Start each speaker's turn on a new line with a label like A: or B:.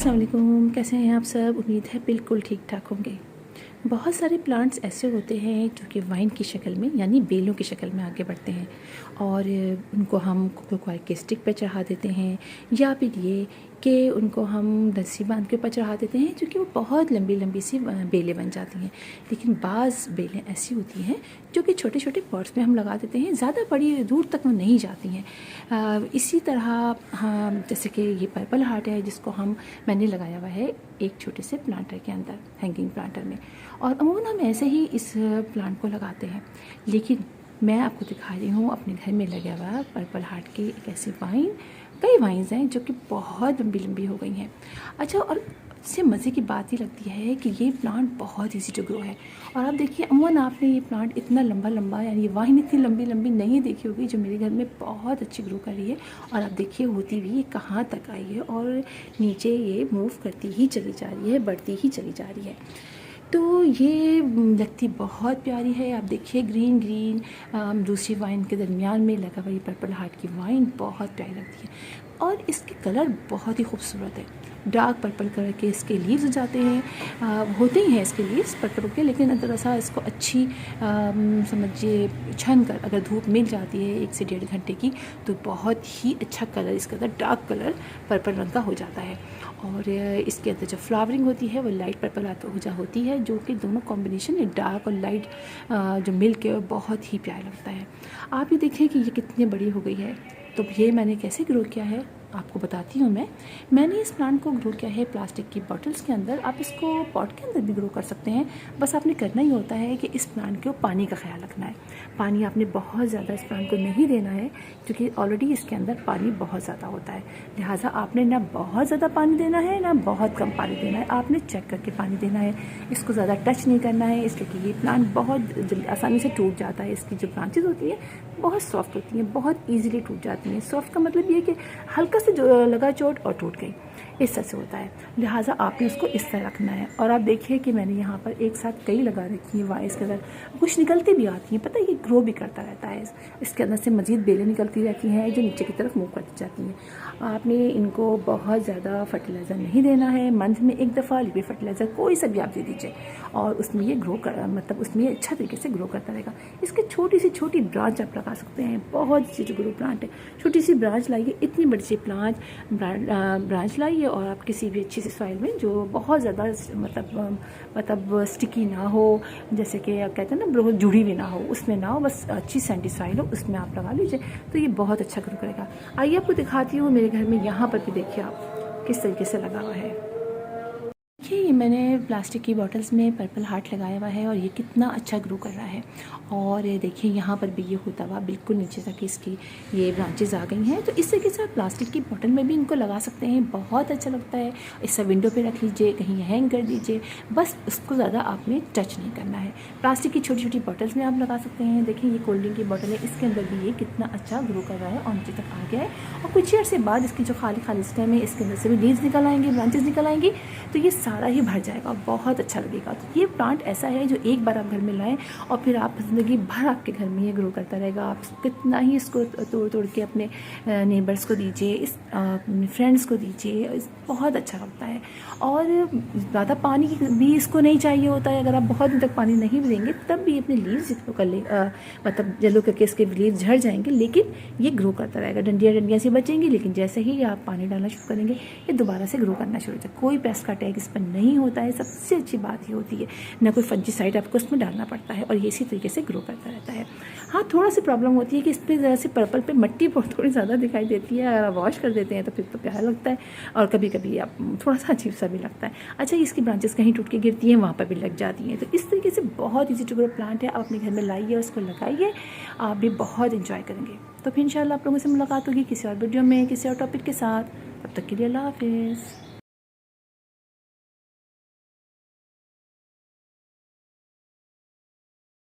A: अस्सलाम वालेकुम, कैसे हैं आप सब। उम्मीद है बिल्कुल ठीक ठाक होंगे। बहुत सारे प्लांट्स ऐसे होते हैं जो कि वाइन की शक्ल में यानी बेलों की शक्ल में आगे बढ़ते हैं और उनको हम कोकोआ के स्टिक पर चढ़ा देते हैं या फिर ये कि उनको हम रस्सी बांध के ऊपर चढ़ा देते हैं जो कि वो बहुत लंबी लंबी सी बेलें बन जाती हैं। लेकिन बाज़ बेलें ऐसी होती हैं जो कि छोटे छोटे पॉट्स में हम लगा देते हैं, ज़्यादा बड़ी दूर तक वो नहीं जाती हैं। इसी तरह हाँ, जैसे कि ये पर्पल हार्ट है जिसको मैंने लगाया हुआ है एक छोटे से प्लांटर के अंदर, हैंगिंग प्लांटर में, और अमूमन हम ऐसे ही इस प्लांट को लगाते हैं। लेकिन मैं आपको दिखा रही हूँ अपने घर में लगा हुआ पर्पल हार्ट की एक ऐसी वाइन, कई वाइन्स हैं जो कि बहुत लंबी लंबी हो गई हैं। अच्छा, और इससे मज़े की बात ही लगती है कि ये प्लांट बहुत ईजी टू ग्रो है। और आप देखिए, अमूमन आपने ये प्लांट इतना लंबा लंबा यानी ये वाइन इतनी लंबी लंबी नहीं देखी होगी जो मेरे घर में बहुत अच्छी ग्रो कर रही है। और आप देखिए होती भी ये कहाँ तक आई है और नीचे ये मूव करती ही चली जा रही है, बढ़ती ही चली जा रही है। तो ये लगती बहुत प्यारी है। आप देखिए ग्रीन ग्रीन दूसरी वाइन के दरमियान में लगा हुआ ये पर्पल हार्ट की वाइन बहुत प्यारी लगती है और इसके कलर बहुत ही खूबसूरत है। डार्क पर्पल कलर के इसके लीव्स हो जाते हैं, होते ही हैं इसके लीव्स पर्पल के, लेकिन अगर ऐसा इसको अच्छी समझिए छन कर अगर धूप मिल जाती है 1 से 1.5 घंटे की तो बहुत ही अच्छा कलर इसका अंदर डार्क कलर पर्पल रंग का हो जाता है। और इसके अंदर जो फ्लावरिंग होती है वो लाइट पर्पल होती है, जो कि दोनों कॉम्बिनेशन है डार्क और लाइट जो मिल के बहुत ही प्यारा लगता है। आप ये देखिए कि ये कितनी बड़ी हो गई है। तो ये मैंने कैसे ग्रो किया है आपको बताती हूँ। मैंने इस प्लांट को ग्रो किया है प्लास्टिक की बॉटल्स के अंदर। आप इसको पॉट के अंदर भी ग्रो कर सकते हैं, बस आपने करना ही होता है कि इस प्लांट को पानी का ख्याल रखना है। पानी आपने बहुत ज़्यादा इस प्लांट को नहीं देना है क्योंकि ऑलरेडी इसके अंदर पानी बहुत ज़्यादा होता है। लिहाजा आपने ना बहुत ज़्यादा पानी देना है ना बहुत कम पानी देना है, आपने चेक करके पानी देना है। इसको ज़्यादा टच नहीं करना है इसलिए कि ये प्लांट बहुत आसानी से टूट जाता है। इसकी जो ब्रांचेज होती हैं बहुत सॉफ्ट होती हैं, बहुत ईजिली टूट जाती हैं। सॉफ्ट का मतलब ये कि हल्का से जो लगा चोट और टूट गई, इस तरह से होता है। लिहाजा आपने उसको इस तरह रखना है। और आप देखिए कि मैंने यहाँ पर एक साथ कई लगा रखी हैं वाइस के अंदर, कुछ निकलती भी आती हैं, पता है ये ग्रो भी करता रहता है। इसके अंदर से मज़ीद बेलें निकलती रहती हैं जो नीचे की तरफ मूव करती जाती हैं। आपने इनको बहुत ज़्यादा फर्टिलाइज़र नहीं देना है, मंथ में एक दफ़ा लिक्विड फर्टिलाइज़र कोई सा भी आप दे दीजिए और उसमें ये ग्रो कर मतलब उसमें ये अच्छा तरीके से ग्रो करता रहेगा। इसकी छोटी सी छोटी ब्रांच आप लगा सकते हैं, बहुत सी जो ग्रो प्लांट है छोटी सी ब्रांच लाइए, इतनी बड़ी सी ब्रांच लाइए और आप किसी भी अच्छी सी सॉइल में जो बहुत ज़्यादा मतलब स्टिकी ना हो, जैसे कि कहते हैं ना बहुत जुड़ी हुई ना हो, उसमें ना हो, बस अच्छी सैंडी सॉइल हो उसमें आप लगा लीजिए तो ये बहुत अच्छा ग्रो करेगा। आइए आपको दिखाती हूँ मेरे घर में यहाँ पर भी देखिए आप किस तरीके से लगा हुआ है। ये मैंने प्लास्टिक की बॉटल्स में पर्पल हार्ट लगाया हुआ है और ये कितना अच्छा ग्रो कर रहा है। और देखिए यहाँ पर भी ये होता हुआ बिल्कुल नीचे तक इसकी ये ब्रांचेज आ गई हैं। तो इस तरीके से आप प्लास्टिक की बॉटल में भी इनको लगा सकते हैं, बहुत अच्छा लगता है। इसे विंडो पे रख लीजिए, कहीं हैंग कर दीजिए, बस उसको ज़्यादा आपने टच नहीं करना है। प्लास्टिक की छोटी छोटी बॉटल्स में आप लगा सकते हैं। देखिए ये कोल्ड ड्रिंक की बॉटल है, इसके अंदर भी ये कितना अच्छा ग्रो कर रहा है और नीचे तक आ गया है। और कुछ ही अर्से बाद इसकी जो खाली खाली स्टेम है इसके अंदर से भी लीव्स निकल आएंगे, ब्रांचेज निकल आएंगी, तो ये सारा ही भर जाएगा, बहुत अच्छा लगेगा। तो ये प्लांट ऐसा है जो एक बार आप घर में लाएं और फिर आप ज़िंदगी भर आपके घर में ये ग्रो करता रहेगा। आप कितना ही इसको तोड़ तोड़ के अपने नेबर्स को दीजिए, इस फ्रेंड्स को दीजिए, बहुत अच्छा लगता है। और ज़्यादा पानी भी इसको नहीं चाहिए होता है। अगर आप बहुत दिन तक पानी नहीं भी देंगे तब भी अपने लीव्स कर ले मतलब येलो करके इसके लीव्स झड़ जाएंगे, लेकिन ये ग्रो करता रहेगा। डंडियाँ से बचेंगी, लेकिन जैसे ही आप पानी डालना शुरू करेंगे ये दोबारा से ग्रो करना शुरू हो जाए। कोई पेस्ट का अटैक इस पर नहीं होता है, सबसे अच्छी बात ये होती है। ना कोई फंजीसाइड आपको उसमें डालना पड़ता है और ये इसी तरीके से ग्रो करता रहता है। हाँ, थोड़ा सी प्रॉब्लम होती है कि इस पर ज़रा से पर्पल पे मट्टी बहुत थोड़ी ज़्यादा दिखाई देती है। अगर आप वॉश कर देते हैं तो फिर तो प्यारा लगता है और कभी कभी आप थोड़ा सा अजीब सा भी लगता है। अच्छा, इसकी ब्रांचेस कहीं टूट के गिरती हैं, वहाँ पर भी लग जाती हैं। तो इस तरीके से बहुत ईजी टू ग्रो प्लांट है। आप अपने घर में लाइए, उसको लगाइए, आप भी बहुत इंजॉय करेंगे। तो फिर इंशाल्लाह आप लोगों से मुलाकात होगी किसी और वीडियो में किसी और टॉपिक के साथ। तब तक के लिए अल्लाह हाफिज़।